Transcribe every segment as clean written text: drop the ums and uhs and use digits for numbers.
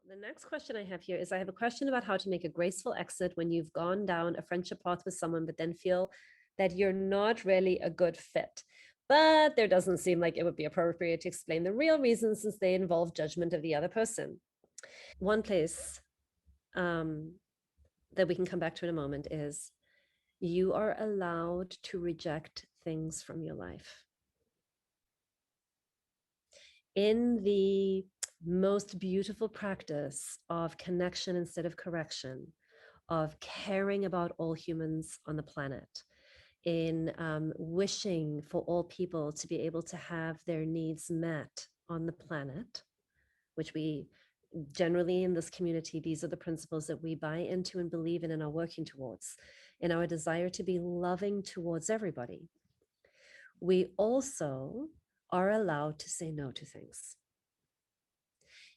The next question I have here is I have a question about how to make a graceful exit when you've gone down a friendship path with someone, but then feel that you're not really a good fit. But there doesn't seem like it would be appropriate to explain the real reasons since they involve judgment of the other person. One place that we can come back to in a moment is you are allowed to reject things from your life. In the most beautiful practice of connection instead of correction, of caring about all humans on the planet, in wishing for all people to be able to have their needs met on the planet, which we generally in this community, these are the principles that we buy into and believe in and are working towards, in our desire to be loving towards everybody. We also are allowed to say no to things.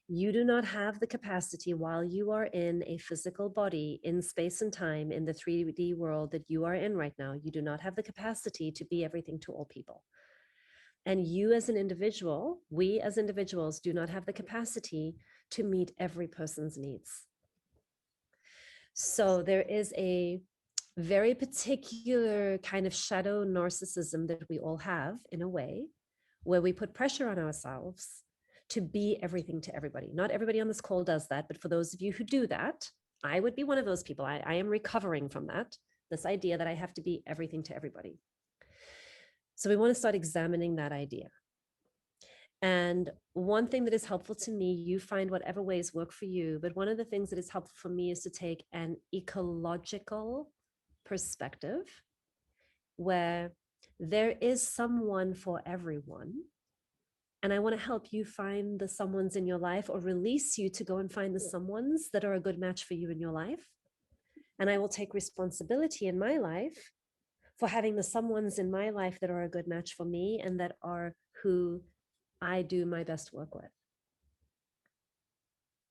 You do not have the capacity while you are in a physical body in space and time in the 3D world that you are in right now. You do not have the capacity to be everything to all people. And you as an individual, we as individuals do not have the capacity to meet every person's needs. So there is a very particular kind of shadow narcissism that we all have in a way, where we put pressure on ourselves to be everything to everybody. Not everybody on this call does that, but for those of you who do that, I would be one of those people. I am recovering from that, this idea that I have to be everything to everybody. So we want to start examining that idea. And one thing that is helpful to me, you find whatever ways work for you, but one of the things that is helpful for me is to take an ecological perspective where there is someone for everyone. And I want to help you find the someones in your life, or release you to go and find the someones that are a good match for you in your life. And I will take responsibility in my life for having the someones in my life that are a good match for me and that are who I do my best work with.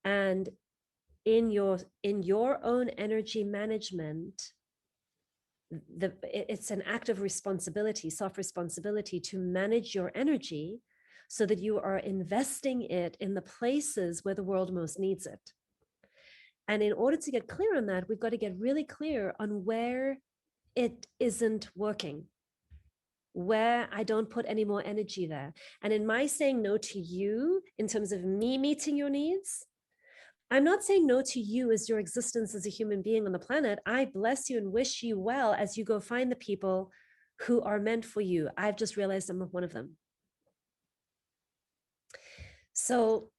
And in your own energy management, it's an act of responsibility, self-responsibility, to manage your energy so that you are investing it in the places where the world most needs it. And in order to get clear on that, we've got to get really clear on where it isn't working, where I don't put any more energy there. And in my saying no to you, in terms of me meeting your needs, I'm not saying no to you as your existence as a human being on the planet. I bless you and wish you well as you go find the people who are meant for you. I've just realized I'm not one of them. So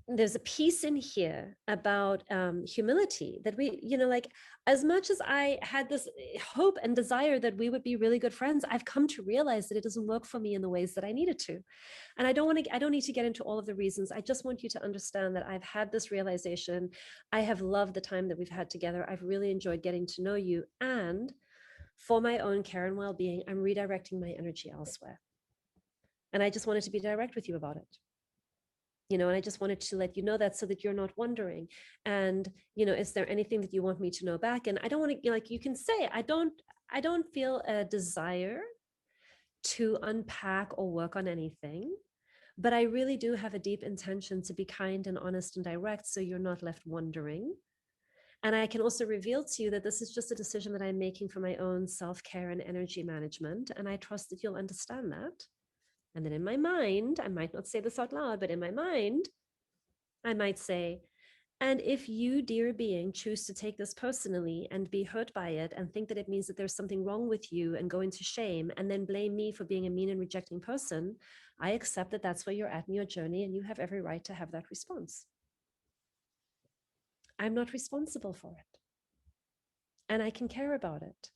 there's a piece in here about humility that we, like, as much as I had this hope and desire that we would be really good friends, I've come to realize that it doesn't work for me in the ways that I needed to. And I don't need to get into all of the reasons. I just want you to understand that I've had this realization. I have loved the time that we've had together. I've really enjoyed getting to know you. And for my own care and well-being, I'm redirecting my energy elsewhere. And I just wanted to be direct with you about it. And I just wanted to let you know that so that you're not wondering. And, is there anything that you want me to know back? And I don't want to, like, you can say, I don't feel a desire to unpack or work on anything, but I really do have a deep intention to be kind and honest and direct, so you're not left wondering. And I can also reveal to you that this is just a decision that I'm making for my own self-care and energy management. And I trust that you'll understand that. And then in my mind, I might not say this out loud, but in my mind, I might say, and if you, dear being, choose to take this personally and be hurt by it and think that it means that there's something wrong with you and go into shame and then blame me for being a mean and rejecting person, I accept that that's where you're at in your journey and you have every right to have that response. I'm not responsible for it. And I can care about it.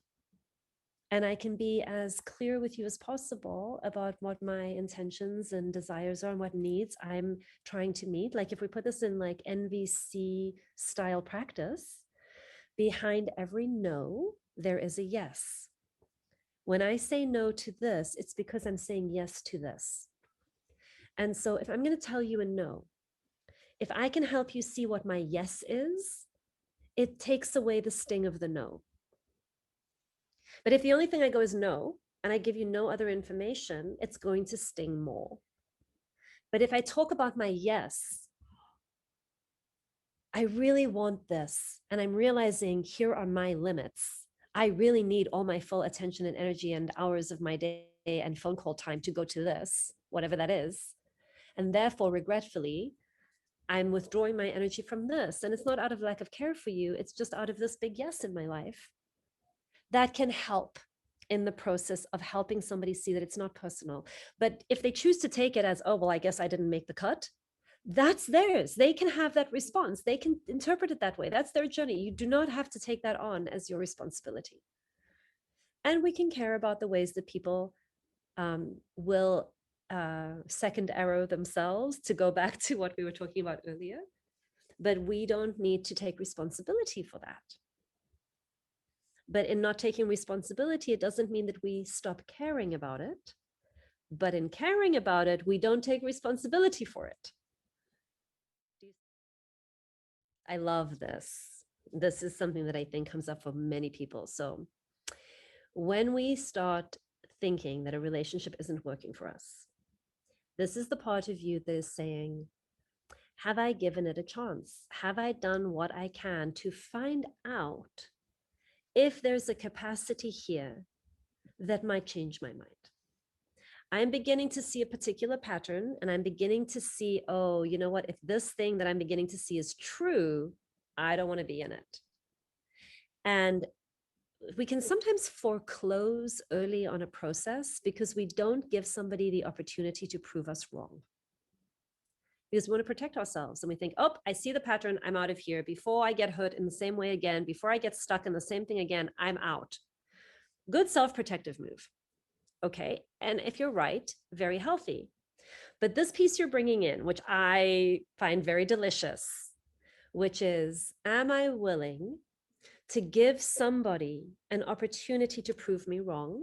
And I can be as clear with you as possible about what my intentions and desires are and what needs I'm trying to meet. Like if we put this in like NVC style practice, behind every no, there is a yes. When I say no to this, it's because I'm saying yes to this. And so if I'm going to tell you a no, if I can help you see what my yes is, it takes away the sting of the no. But if the only thing I go is no, and I give you no other information, it's going to sting more. But if I talk about my yes, I really want this. And I'm realizing here are my limits. I really need all my full attention and energy and hours of my day and phone call time to go to this, whatever that is. And therefore, regretfully, I'm withdrawing my energy from this. And it's not out of lack of care for you, it's just out of this big yes in my life. That can help in the process of helping somebody see that it's not personal. But if they choose to take it as, oh, well, I guess I didn't make the cut, that's theirs. They can have that response. They can interpret it that way. That's their journey. You do not have to take that on as your responsibility. And we can care about the ways that people will second arrow themselves, to go back to what we were talking about earlier. But we don't need to take responsibility for that. But in not taking responsibility, it doesn't mean that we stop caring about it. But in caring about it, we don't take responsibility for it. I love this. This is something that I think comes up for many people. So when we start thinking that a relationship isn't working for us, this is the part of you that is saying, have I given it a chance? Have I done what I can to find out if there's a capacity here that might change my mind? I'm beginning to see a particular pattern, and I'm beginning to see, oh, you know what? If this thing that I'm beginning to see is true, I don't want to be in it. And we can sometimes foreclose early on a process because we don't give somebody the opportunity to prove us wrong. Because we want to protect ourselves, and we think, oh, I see the pattern, I'm out of here. Before I get hurt in the same way again, before I get stuck in the same thing again, I'm out. Good self-protective move. Okay. And if you're right, very healthy. But this piece you're bringing in, which I find very delicious, which is, am I willing to give somebody an opportunity to prove me wrong?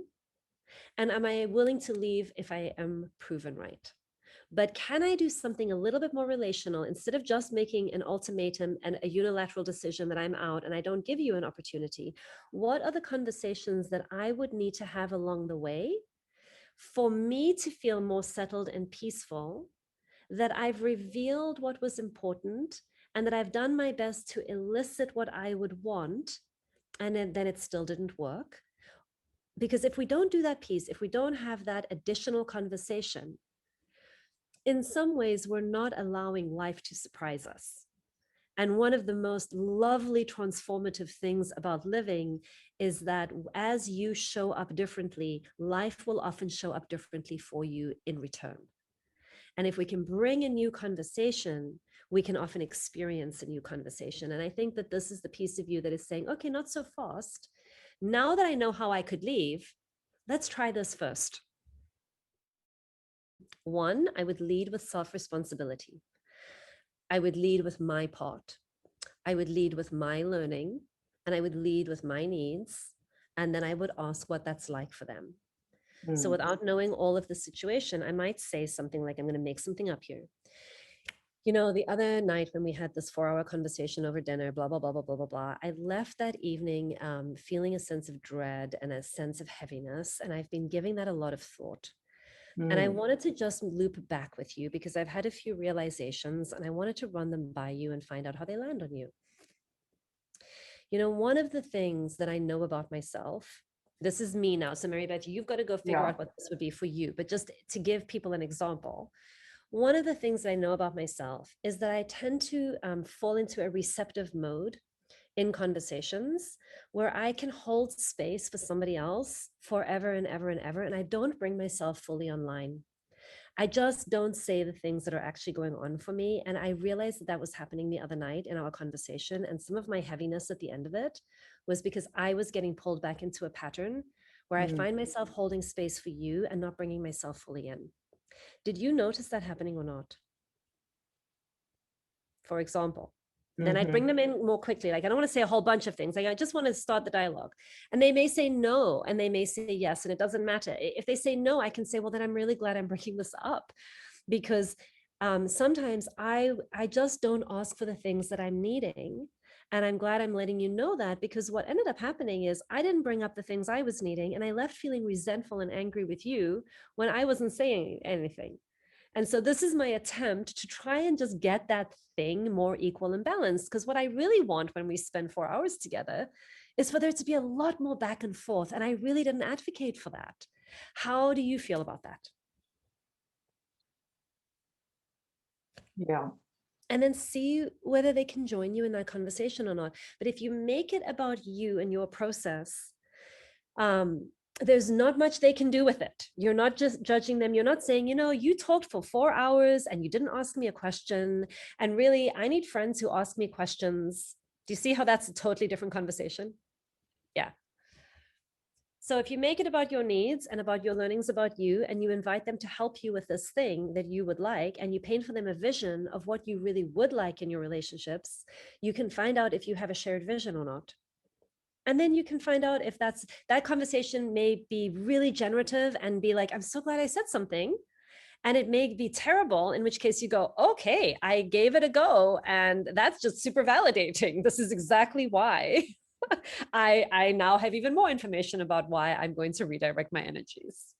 And am I willing to leave if I am proven right? But can I do something a little bit more relational instead of just making an ultimatum and a unilateral decision that I'm out and I don't give you an opportunity? What are the conversations that I would need to have along the way for me to feel more settled and peaceful, that I've revealed what was important and that I've done my best to elicit what I would want, and then it still didn't work? Because if we don't do that piece, if we don't have that additional conversation, in some ways, we're not allowing life to surprise us. And one of the most lovely transformative things about living is that as you show up differently, life will often show up differently for you in return. And if we can bring a new conversation, we can often experience a new conversation. And I think that this is the piece of you that is saying, okay, not so fast. Now that I know how I could leave, let's try this first. One, I would lead with self-responsibility. I would lead with my part. I would lead with my learning, and I would lead with my needs. And then I would ask what that's like for them. So without knowing all of the situation, I might say something like, I'm going to make something up here. You know, the other night when we had this 4-hour conversation over dinner, blah, blah, blah, blah, blah, blah, blah, I left that evening feeling a sense of dread and a sense of heaviness. And I've been giving that a lot of thought. And I wanted to just loop back with you because I've had a few realizations and I wanted to run them by you and find out how they land on you. You know, one of the things that I know about myself, this is me now. So Mary Beth, you've got to go figure out what this would be for you. But just to give people an example, one of the things that I know about myself is that I tend to fall into a receptive mode in conversations where I can hold space for somebody else forever and ever and ever. And I don't bring myself fully online. I just don't say the things that are actually going on for me. And I realized that that was happening the other night in our conversation. And some of my heaviness at the end of it was because I was getting pulled back into a pattern where I find myself holding space for you and not bringing myself fully in. Did you notice that happening or not? For example, then I'd bring them in more quickly. Like, I don't want to say a whole bunch of things. Like, I just want to start the dialogue. And they may say no, and they may say yes, and it doesn't matter. If they say no, I can say, well, then I'm really glad I'm bringing this up, because sometimes I just don't ask for the things that I'm needing. And I'm glad I'm letting you know that, because what ended up happening is I didn't bring up the things I was needing, and I left feeling resentful and angry with you when I wasn't saying anything. And so this is my attempt to try and just get that thing more equal and balanced. Because what I really want when we spend 4 hours together is for there to be a lot more back and forth. And I really didn't advocate for that. How do you feel about that? Yeah. And then see whether they can join you in that conversation or not. But if you make it about you and your process, there's not much they can do with it. You're not just judging them. You're not saying, you talked for 4 hours and you didn't ask me a question. And really, I need friends who ask me questions. Do you see how that's a totally different conversation? Yeah. So if you make it about your needs and about your learnings about you, and you invite them to help you with this thing that you would like, and you paint for them a vision of what you really would like in your relationships, you can find out if you have a shared vision or not. And then you can find out if that conversation may be really generative and be like, I'm so glad I said something. And it may be terrible, in which case you go, okay, I gave it a go. And that's just super validating. This is exactly why I now have even more information about why I'm going to redirect my energies.